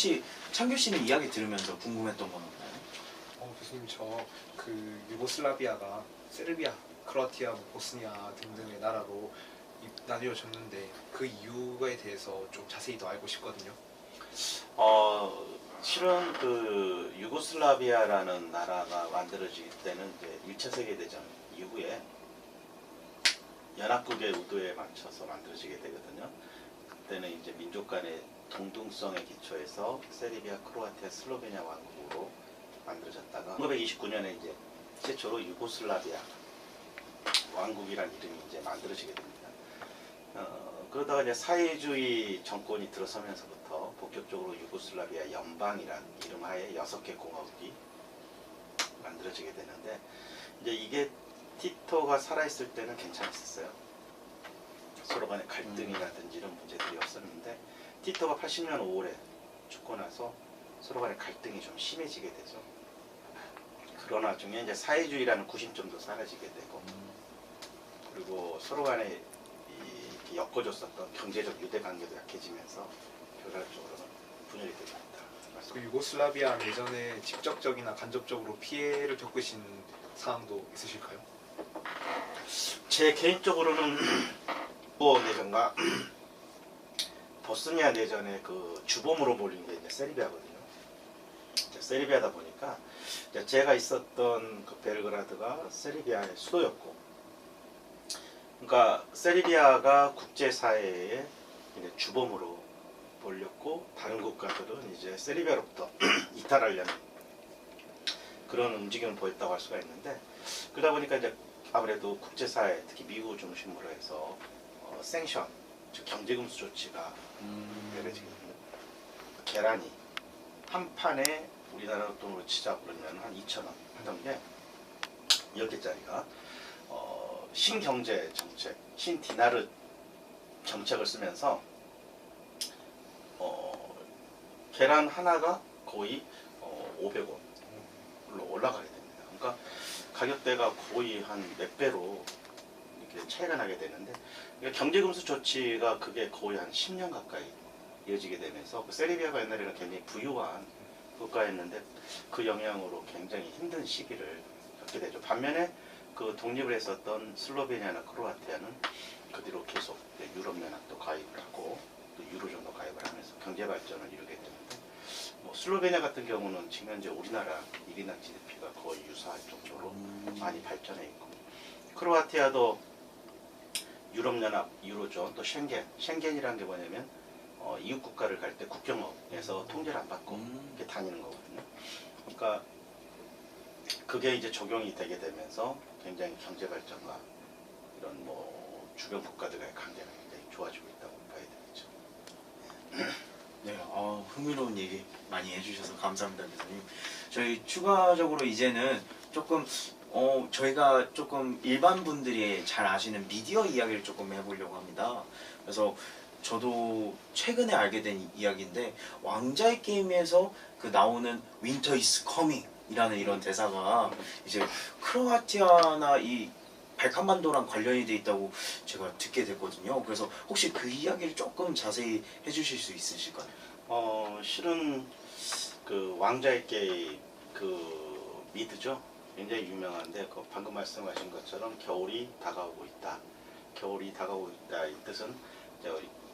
혹시 창규 씨는 이야기 들으면서 궁금했던 건 없나요? 교수님 저 그 유고슬라비아가 세르비아, 크로아티아, 뭐 보스니아 등등의 나라로 나뉘어졌는데 그 이유에 대해서 좀 자세히 더 알고 싶거든요. 실은 그 유고슬라비아라는 나라가 만들어질 때는 이제 1차 세계대전 이후에 연합국의 의도에 맞춰서 만들어지게 되거든요. 그때는 이제 민족 간의 동등성에 기초해서 세르비아, 크로아티아, 슬로베니아 왕국으로 만들어졌다가 1929년에 이제 최초로 유고슬라비아 왕국이라는 이름이 이제 만들어지게 됩니다. 그러다가 이제 사회주의 정권이 들어서면서부터 본격적으로 유고슬라비아 연방이란 이름하에 6개 공화국이 만들어지게 되는데 이제 이게 티토가 살아있을 때는 괜찮았었어요. 서로 간의 갈등이라든지 이런 문제들이 없었는데 티토가 80년 5월에 죽고 나서 서로 간의 갈등이 좀 심해지게 되죠. 그러나 중에 이제 사회주의라는 구심점도 사라지게 되고 그리고 서로 간에 엮어줬었던 경제적 유대 관계도 약해지면서 결과적으로는 분열이 되게 됩니다. 그 유고슬라비아 내전에 직접적이나 간접적으로 피해를 겪으신 사항도 있으실까요? 제 개인적으로는 부어 내전과 보스니아 내전의 그 주범으로 몰린 게 이제 세르비아거든요. 세르비아다 보니까 제가 있었던 그 벨그라드가 세르비아의 수도였고, 그러니까 세르비아가 국제사회의 주범으로 몰렸고 다른 국가들은 이제 세르비아로부터 이탈하려는 그런 움직임을 보였다고 할 수가 있는데, 그러다 보니까 이제 아무래도 국제사회, 특히 미국을 중심으로 해서 생션, 즉 경제금수 조치가 내려지거든요. 계란이 한 판에 우리나라 돈으로 치자 그러면 한 2,000원 하던 게 10개짜리가 신경제 정책, 신디나르 정책을 쓰면서 계란 하나가 거의 500원으로 올라가게 됩니다. 그러니까 가격대가 거의 한 몇 배로 이렇게 차이가 나게 되는데, 경제금수 조치가 그게 거의 한 10년 가까이 이어지게 되면서 세르비아가 옛날에는 굉장히 부유한 국가였는데 그 영향으로 굉장히 힘든 시기를 겪게 되죠. 반면에 그 독립을 했었던 슬로베니아나 크로아티아는 그 뒤로 계속 유럽연합도 가입을 하고 또 유로존도 가입을 하면서 경제 발전을 이루게 되는데, 뭐 슬로베니아 같은 경우는 지금 현재 우리나라 1인당 GDP가 거의 유사할 정도로 많이 발전해 있고, 크로아티아도 유럽연합, 유로존, 또 쉥겐이라는 게 뭐냐면 이웃 국가를 갈 때 국경에서 통제를 안 받고 이렇게 다니는 거거든요. 그러니까 그게 이제 적용이 되게 되면서 굉장히 경제 발전과 이런 뭐 주변 국가들과의 관계가 굉장히 좋아지고 있다고 봐야 되겠죠. 네, 흥미로운 얘기 많이 해주셔서 감사합니다, 교수님. 저희 추가적으로 이제는 조금 저희가 조금 일반 분들이 잘 아시는 미디어 이야기를 조금 해보려고 합니다. 그래서 저도 최근에 알게 된 이야기인데, 왕자의 게임에서 그 나오는 Winter is coming 이라는 이런 대사가 이제 크로아티아나 이 발칸반도랑 관련이 돼 있다고 제가 듣게 됐거든요. 그래서 혹시 그 이야기를 조금 자세히 해주실 수 있으실까요? 실은 그 왕자의 게임 그 미드죠. 굉장히 유명한데, 그 방금 말씀하신 것처럼 겨울이 다가오고 있다. 겨울이 다가오고 있다. 이 뜻은 이제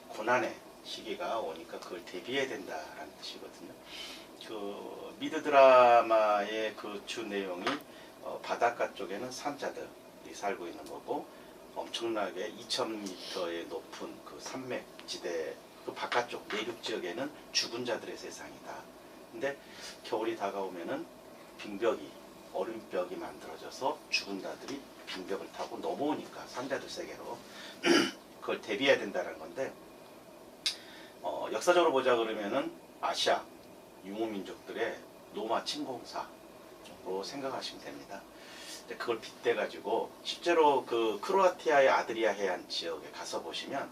고난의 시기가 오니까 그걸 대비해야 된다라는 뜻이거든요. 그 미드 드라마의 그 주 내용이 바닷가 쪽에는 산자들이 살고 있는 거고, 엄청나게 2,000m의 높은 그 산맥 지대 그 바깥쪽 내륙 지역에는 죽은 자들의 세상이다. 근데 겨울이 다가오면은 빙벽이, 얼음벽이 만들어져서 죽은 자들이 빙벽을 타고 넘어오니까 산자들 세계로 그걸 대비해야 된다는 건데, 역사적으로 보자 그러면은 아시아 유목민족들의 노마 침공사로 생각하시면 됩니다. 그걸 빗대 가지고 실제로 그 크로아티아의 아드리아 해안 지역에 가서 보시면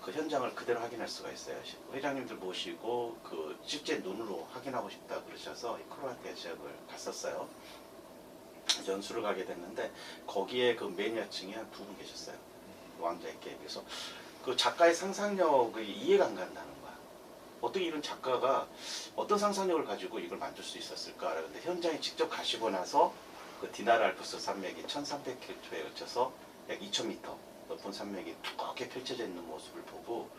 그 현장을 그대로 확인할 수가 있어요. 회장님들 모시고 그 실제 눈으로 확인하고 싶다 그러셔서 크로아티아 지역을 갔었어요. 연수를 가게 됐는데 거기에 그 매니아층이 한 2분 계셨어요. 왕자의 게임에서 그 작가의 상상력이 이해가 안 간다는 거야. 어떻게 이런 작가가 어떤 상상력을 가지고 이걸 만들 수 있었을까? 그런데 현장에 직접 가시고 나서 그 디나르 알프스 산맥이 1300km에 걸쳐서 약 2000m 높은 산맥이 두껍게 펼쳐져 있는 모습을 보고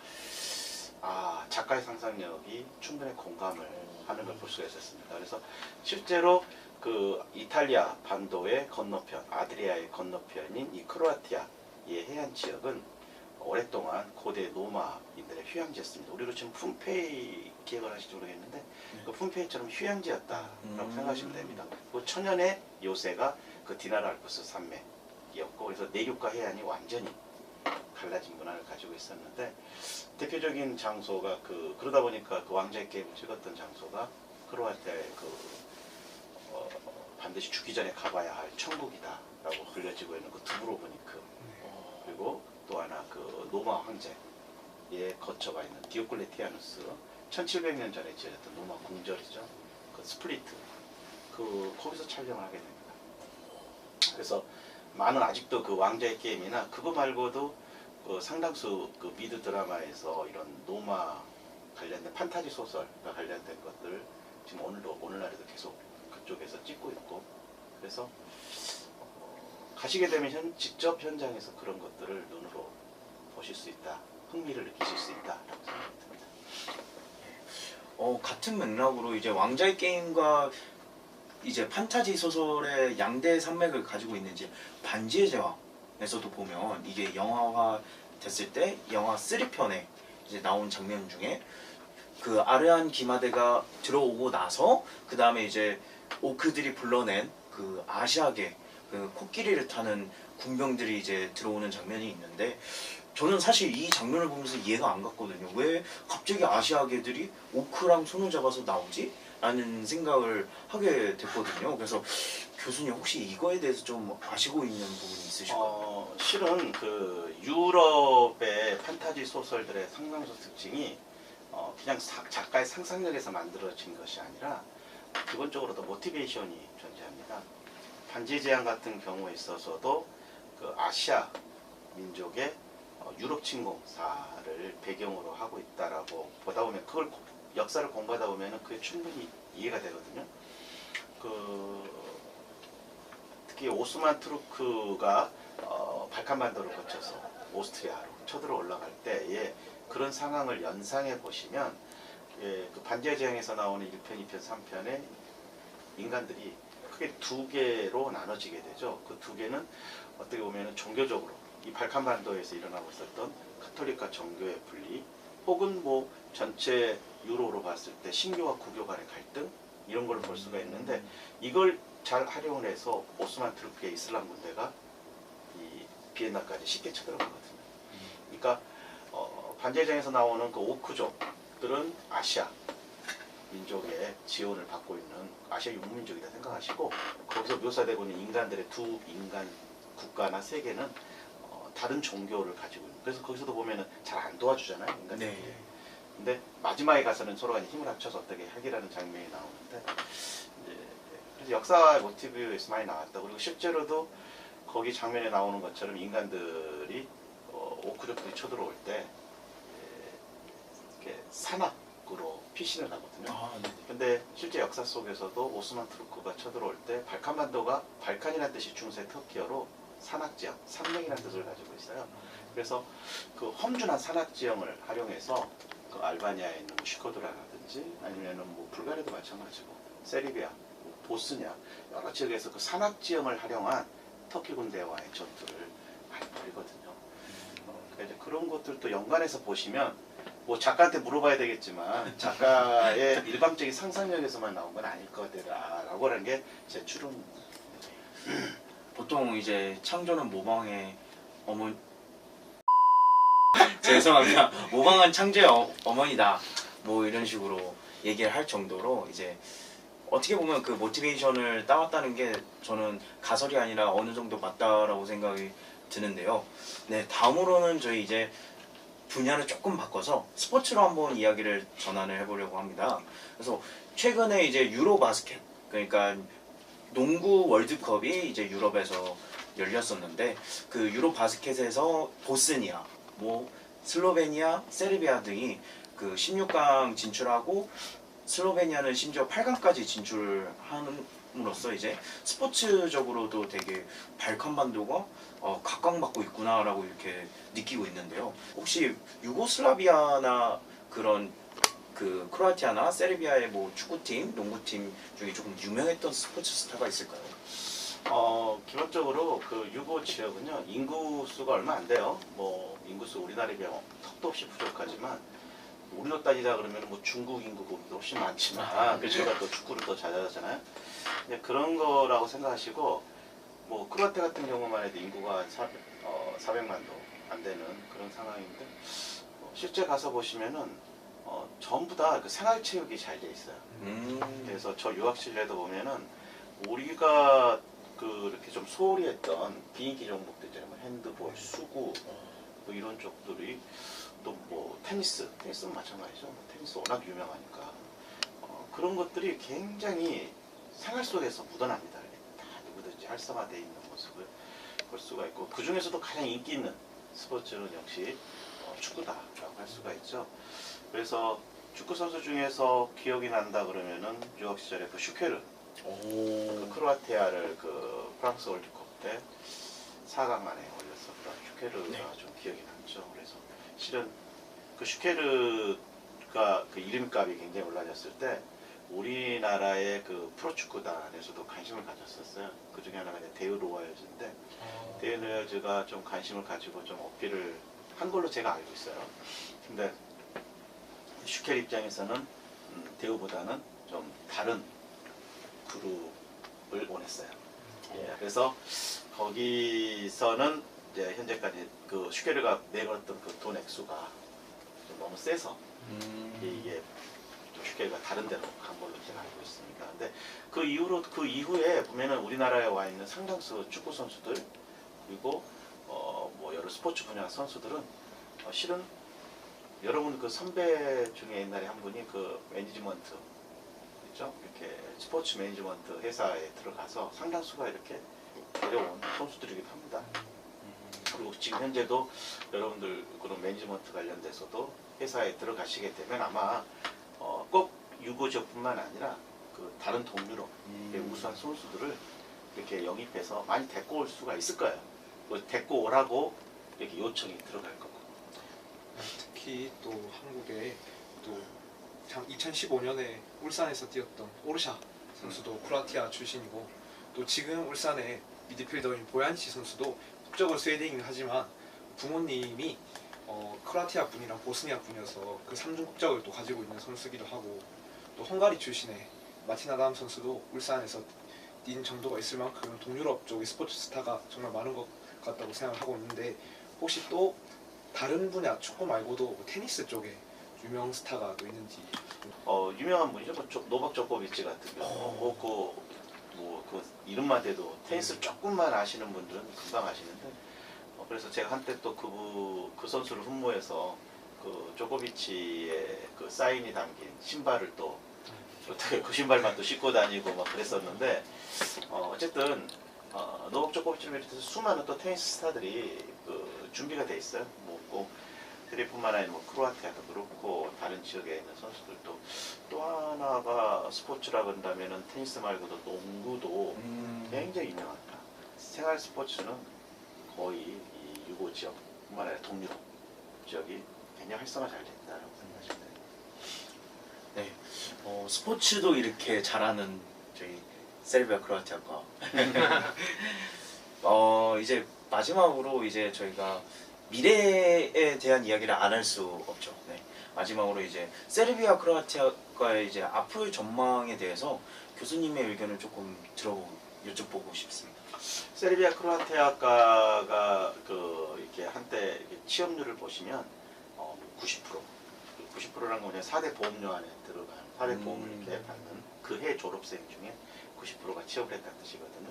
아, 작가의 상상력이 충분히 공감을 하는 걸 볼 수가 있었습니다. 그래서 실제로 그 이탈리아 반도의 건너편, 아드리아의 건너편인 이 크로아티아의 해안 지역은 오랫동안 고대 로마인들의 휴양지였습니다. 우리로 치면 폼페이 기억을 하실지 모르겠는데 그 폼페이처럼 휴양지였다라고 생각하시면 됩니다. 그 천연의 요새가 그 디나르 알프스 산맥이었고 그래서 내륙과 해안이 완전히 갈라진 문화를 가지고 있었는데 대표적인 장소가 그러다 보니까 그 왕자의 게임을 찍었던 장소가 크로아티아의 반드시 죽기 전에 가봐야 할 천국이다라고 불려지고 있는 그 두브로브니크 그리고 또 하나 그 로마 황제의 거처가 있는 디오클레티아누스 1700년 전에 지어졌던 로마 궁전이죠. 그 스플리트 거기서 촬영을 하게 됩니다. 그래서 많은 아직도 그 왕자의 게임이나 그거 말고도 그 상당수 그 미드 드라마에서 이런 로마 관련된 판타지 소설과 관련된 것들 지금 오늘날에도 계속 그쪽에서 찍고 있고 그래서 가시게 되면 직접 현장에서 그런 것들을 눈으로 보실 수 있다, 흥미를 느끼실 수 있다라고 생각이 듭니다. 같은 맥락으로 이제 왕자의 게임과 이제 판타지 소설의 양대 산맥을 가지고 있는지 반지의 제왕에서도 보면 이게 영화화 됐을 때 영화 3편에 이제 나온 장면 중에 그 아르한 기마대가 들어오고 나서 그 다음에 이제 오크들이 불러낸 그 아시아계 그 코끼리를 타는 군병들이 이제 들어오는 장면이 있는데 저는 사실 이 장면을 보면서 이해가 안 갔거든요. 왜 갑자기 아시아계들이 오크랑 손을 잡아서 나오지? 라는 생각을 하게 됐거든요. 그래서 교수님 혹시 이거에 대해서 좀 아시고 있는 부분이 있으실까요? 실은 그 유럽의 판타지 소설들의 상상력 특징이 그냥 작가의 상상력에서 만들어진 것이 아니라 기본적으로 더 모티베이션이 존재합니다. 반지의 제왕 같은 경우에 있어서도 그 아시아 민족의 유럽 침공사를 배경으로 하고 있다라고 보다 보면 그걸 역사를 공부하다 보면 그게 충분히 이해가 되거든요. 특히 오스만 투르크가 발칸반도를 거쳐서 오스트리아로 쳐들어 올라갈 때의 그런 상황을 연상해 보시면 그 반지의 제왕에서 나오는 1편, 2편, 3편의 인간들이 크게 두 개로 나눠지게 되죠. 그 두 개는 어떻게 보면 종교적으로 이 발칸반도에서 일어나고 있었던 카톨릭과 정교의 분리 혹은 뭐 전체 유로로 봤을 때 신교와 구교 간의 갈등 이런 걸 볼 수가 있는데 이걸 잘 활용을 해서 오스만 투르크의 이슬람 군대가 이 비엔나까지 쉽게 쳐들어가거든요. 그러니까 반지의 제왕에서 나오는 그 오크족들은 아시아 민족의 지원을 받고 있는 아시아 유목민족이다 생각하시고 거기서 묘사되고 있는 인간들의 두 인간 국가나 세계는 다른 종교를 가지고 있는 그래서 거기서도 보면은 잘 안 도와주잖아요 인간들이. 네. 근데 마지막에 가서는 서로가 힘을 합쳐서 어떻게 해결하는 장면이 나오는데 그래서 역사 모티브에서 많이 나왔다. 그리고 실제로도 거기 장면에 나오는 것처럼 인간들이 오크족들이 쳐들어올 때 이렇게 산악으로 피신을 하거든요. 근데 실제 역사 속에서도 오스만 투르크가 쳐들어올 때 발칸반도가 발칸이라는 뜻이 중세 터키어로 산악지역, 산맥이라는 뜻을 가지고 있어요. 그래서 그 험준한 산악지형을 활용해서 그 알바니아에 있는 슈코드라라든지 아니면은 뭐 불가리아도 마찬가지고 세르비아, 보스니아 여러 지역에서 그 산악지형을 활용한 터키 군대와의 전투를 많이 벌이거든요. 그러니까 그런 것들도 연관해서 보시면 뭐 작가한테 물어봐야 되겠지만 작가의 일방적인 상상력에서만 나온 건 아닐 거다라고 하는 게 제 추론. 보통 이제 창조는 모방의 어머니 죄송합니다. 모방한 창조의 어머니다. 뭐 이런 식으로 얘기를 할 정도로 이제 어떻게 보면 그 모티베이션을 따왔다는 게 저는 가설이 아니라 어느 정도 맞다라고 생각이 드는데요. 네, 다음으로는 저희 이제 분야를 조금 바꿔서 스포츠로 한번 이야기를 전환을 해보려고 합니다. 그래서 최근에 이제 유로 바스켓, 그러니까 농구 월드컵이 이제 유럽에서 열렸었는데 그 유로 바스켓에서 보스니아, 뭐 슬로베니아, 세르비아 등이 그 그 16강 진출하고 슬로베니아는 심지어 8강까지 진출함으로써 이제 스포츠적으로도 되게 발칸반도가 각광받고 있구나라고 이렇게 느끼고 있는데요. 혹시 유고슬라비아나 그런 그 크로아티아나 세르비아의 뭐 축구팀, 농구팀 중에 조금 유명했던 스포츠 스타가 있을까요? 기본적으로 그 유고 지역은요 인구수가 얼마 안 돼요. 뭐 인구수 우리나라에 비하면 턱도 없이 부족하지만 우리로 따지자 그러면 뭐 중국 인구보다 훨씬 많지만 그쪽가 또 축구를 더 잘하잖아요. 근데 그런 거라고 생각하시고 뭐 크로아티아 같은 경우만 해도 인구가 한 400만도 안 되는 그런 상황인데 실제 가서 보시면은 전부 다 그 생활체육이 잘 돼 있어요. 그래서 저 유학실에도 보면은 우리가 이렇게 좀 소홀히 했던 비인기 종목들 있잖아요. 뭐 핸드볼, 수구 뭐 이런 쪽들이 또 뭐 테니스는 마찬가지죠. 뭐 테니스 워낙 유명하니까 그런 것들이 굉장히 생활 속에서 묻어납니다. 다 누구든지 활성화되어 있는 모습을 볼 수가 있고 그 중에서도 가장 인기 있는 스포츠는 역시 축구다라고 할 수가 있죠. 그래서 축구 선수 중에서 기억이 난다 그러면은 유학 시절에 그 슈케르 그 크로아티아를 그 프랑스 월드컵 때 4강 안에 올렸었던 슈케르가 좀 기억이 남죠. 그래서 실은 그 슈케르가 그 이름값이 굉장히 올라졌을 때 우리나라의 그 프로축구단에서도 관심을 가졌었어요. 그 중에 하나가 이제 데유 로얄즈인데 데유 로얄즈가 좀 관심을 가지고 좀 어필을 한 걸로 제가 알고 있어요. 근데 슈케르 입장에서는 데유보다는 좀 다른 그룹을 원했어요. 예, 그래서 거기서는 이제 현재까지 그 슈케르가 내걸었던 그 돈 액수가 좀 너무 세서 이게 좀 슈케르가 다른 데로 간 걸로 제가 알고 있습니다. 근데 그 이후에 보면은 우리나라에 와 있는 상당수 축구 선수들 그리고 뭐 여러 스포츠 분야 선수들은 실은 여러분 그 선배 중에 옛날에 한 분이 그 매니지먼트 있죠? 이렇게 스포츠 매니지먼트 회사에 들어가서 상당수가 이렇게 데려온 선수들이기도 합니다. 그리고 지금 현재도 여러분들 그런 매니지먼트 관련돼서도 회사에 들어가시게 되면 아마 꼭 유고 지역뿐만 아니라 그 다른 동유럽의 우수한 선수들을 이렇게 영입해서 많이 데리고 올 수가 있을 거예요. 데리고 오라고 이렇게 요청이 들어갈 거고. 특히 또 한국에 또 2015년에 울산에서 뛰었던 오르샤 선수도 크로아티아 출신이고 또 지금 울산의 미드필더인 보얀치 선수도 국적은 스웨덴이긴 하지만 부모님이 크로아티아 분이랑 보스니아 분이어서 그 3중 국적을 또 가지고 있는 선수기도 하고 또 헝가리 출신의 마틴 아담 선수도 울산에서 뛴 정도가 있을 만큼 동유럽 쪽의 스포츠 스타가 정말 많은 것 같다고 생각을 하고 있는데 혹시 또 다른 분야 축구 말고도 뭐 테니스 쪽에 유명 스타가 또 있는지. 유명한 분이죠. 뭐 노박 조코비치 같은 경우 그 이름만 대도 테니스를 조금만 아시는 분들은 금방 아시는데 그래서 제가 한때 또 그 선수를 흠모해서 그 조코비치의 그 사인이 담긴 신발을 또 어떻게 그 신발만 또 신고 다니고 막 그랬었는데 어쨌든 노박 조코비치를 비롯해서 수많은 또 테니스 스타들이 그 준비가 돼 있어요. 뭐 세리뿐만 아니라 뭐 크로아티아도 그렇고 다른 지역에 있는 선수들도 또 하나가 스포츠라 그런다면은 테니스 말고도 농구도 굉장히 유명합니다. 생활 스포츠는 거의 이 유고 지역뿐만 아니라 동유럽 지역이 굉장히 활성화 잘 된다라고 생각하시면 돼요. 네, 스포츠도 이렇게 잘하는 저희 세르비아 크로아티아가 이제 마지막으로 이제 저희가 미래에 대한 이야기를 안 할 수 없죠. 네. 마지막으로 이제 세르비아 크로아티아과의 이제 앞으로의 전망에 대해서 교수님의 의견을 조금 여쭤보고 싶습니다. 세르비아 크로아티아과가 이렇게 한때 이렇게 취업률을 보시면 90%라는 건 그냥 4대 보험료 안에 들어간 4대 보험을 이렇게 받는 그 해 졸업생 중에 90%가 취업을 했다는 뜻이거든요.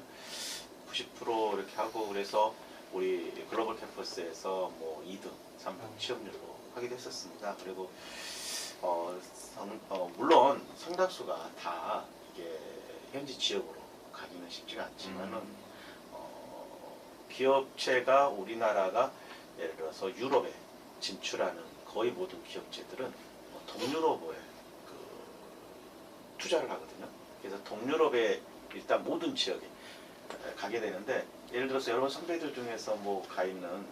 90% 이렇게 하고 그래서 우리 글로벌 캠퍼스에서 뭐 2등, 3등 취업률로 하기도 했었습니다. 그리고 물론 상당수가 다 이게 현지 지역으로 가기는 쉽지가 않지만은 기업체가 우리나라가 예를 들어서 유럽에 진출하는 거의 모든 기업체들은 동유럽에 그 투자를 하거든요. 그래서 동유럽의 일단 모든 지역에 가게 되는데 예를 들어서 여러분 선배들 중에서 뭐 가 있는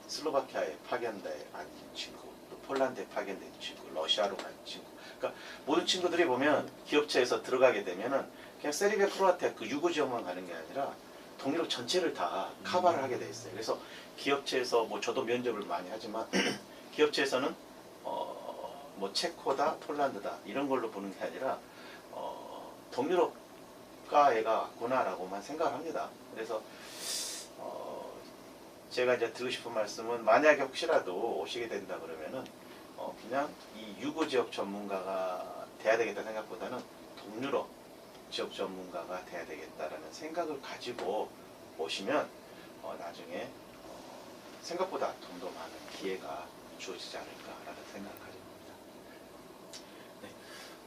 슬로바키아에 파견된 친구, 또 폴란드에 파견된 친구, 러시아로 간 친구. 그러니까 모든 친구들이 보면 기업체에서 들어가게 되면은 그냥 세르비아, 크로아티아 그 유고 지역만 가는 게 아니라 동유럽 전체를 다 커버를 하게 돼 있어요. 그래서 기업체에서 뭐 저도 면접을 많이 하지만 기업체에서는 뭐 체코다, 폴란드다 이런 걸로 보는 게 아니라 동유럽가 애가 왔구나라고만 생각을 합니다. 그래서 제가 이제 드리고 싶은 말씀은 만약에 혹시라도 오시게 된다 그러면은 그냥 이 유고 지역 전문가가 돼야 되겠다 생각보다는 동유럽 지역 전문가가 돼야 되겠다라는 생각을 가지고 오시면 나중에 생각보다 좀 더 많은 기회가 주어지지 않을까라는 생각을 가지고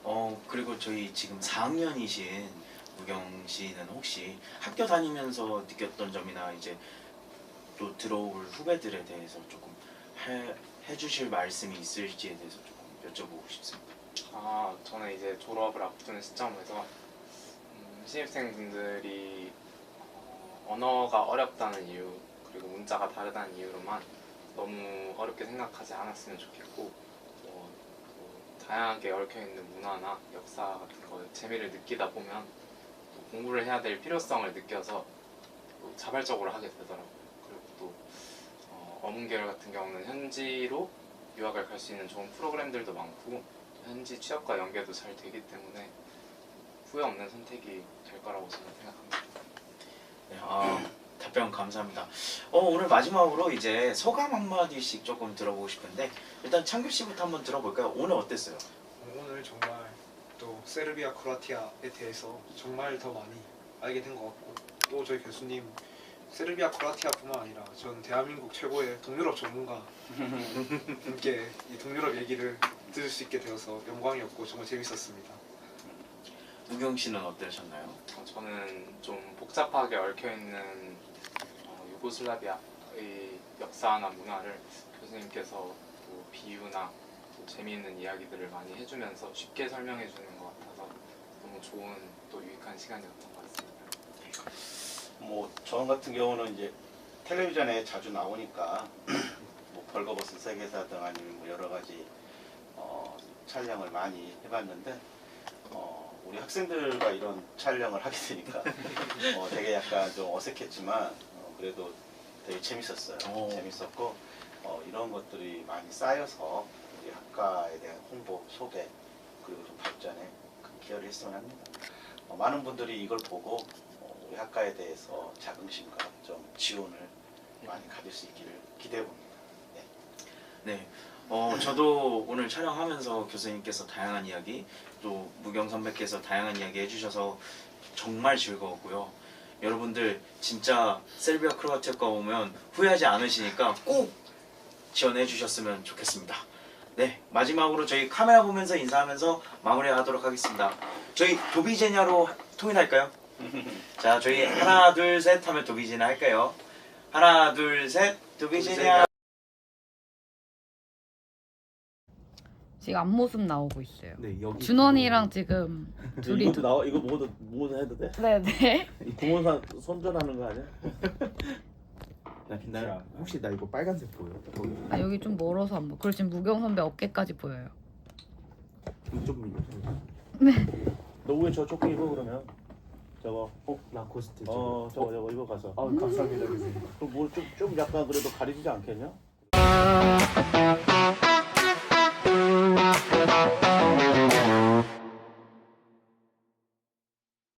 있습니다. 그리고 저희 지금 4학년이신 무경 씨는 혹시 학교 다니면서 느꼈던 점이나 이제 또 들어올 후배들에 대해서 조금 해주실 말씀이 있을지에 대해서 조금 여쭤보고 싶습니다. 저는 이제 졸업을 앞두는 시점에서 신입생분들이 언어가 어렵다는 이유 그리고 문자가 다르다는 이유로만 너무 어렵게 생각하지 않았으면 좋겠고 또 다양하게 얽혀있는 문화나 역사 같은 거 재미를 느끼다 보면 또 공부를 해야 될 필요성을 느껴서 또 자발적으로 하게 되더라고요. 그리고 또 어문계열 같은 경우는 현지로 유학을 갈 수 있는 좋은 프로그램들도 많고 현지 취업과 연계도 잘 되기 때문에 후회 없는 선택이 될 거라고 저는 생각합니다. 네, 답변 감사합니다. 오늘 마지막으로 이제 소감 한마디씩 조금 들어보고 싶은데 일단 창규 씨부터 한번 들어볼까요? 오늘 어땠어요? 오늘 정말 또 세르비아, 크로아티아에 대해서 정말 더 많이 알게 된 것 같고 또 저희 교수님 세르비아, 크로아티아뿐만 아니라 전 대한민국 최고의 동유럽 전문가 함께 이 동유럽 얘기를 들을 수 있게 되어서 영광이었고 정말 재밌었습니다. 무경 씨는 어떠셨나요? 저는 좀 복잡하게 얽혀있는 유고슬라비아의 역사나 문화를 교수님께서 또 비유나 또 재미있는 이야기들을 많이 해주면서 쉽게 설명해 주는 것 같아서 너무 좋은 또 유익한 시간이었던 것 같습니다. 뭐 저 같은 경우는 이제 텔레비전에 자주 나오니까 뭐 벌거벗은 세계사 등 아니면 뭐 여러 가지 촬영을 많이 해봤는데 우리 학생들과 이런 촬영을 하게 되니까 되게 약간 좀 어색했지만 그래도 되게 재밌었어요. 재밌었고 이런 것들이 많이 쌓여서 우리 학과에 대한 홍보, 소개 그리고 좀 발전에 큰 기여를 했으면 합니다. 많은 분들이 이걸 보고 우리 학과에 대해서 자긍심과 좀 지원을 많이 가질 수 있기를 기대해 봅니다. 네. 저도 오늘 촬영하면서 교수님께서 다양한 이야기 또 무경 선배께서 다양한 이야기 해주셔서 정말 즐거웠고요. 여러분들 진짜 세르비아, 크로아티아과 오면 후회하지 않으시니까 꼭 지원해 주셨으면 좋겠습니다. 네, 마지막으로 저희 카메라 보면서 인사하면서 마무리하도록 하겠습니다. 저희 도비제냐로 통일할까요? 자, 저희 하나 둘 셋 하면 도비제냐 할까요? 하나 둘 셋 도비제냐. 지금 앞모습 나오고 있어요. 네, 여기 준원이랑 지금 둘이 이것도 나와 이거 모두 해도 돼? 네네. 이 구몬산 손절하는 거 아니야? 나 혹시 나 이거 빨간색 보여? 거기 아 여기 좀 멀어서 안 보여. 그리고 지금 무경 선배 어깨까지 보여요. 이쪽 밀려. 네. 너 왜 저 조끼 입어 그러면? 저거 라코스트 저거 입어 가서. 감사합니다 교수님. 그럼 뭐좀 약간 그래도 가리지 않겠냐?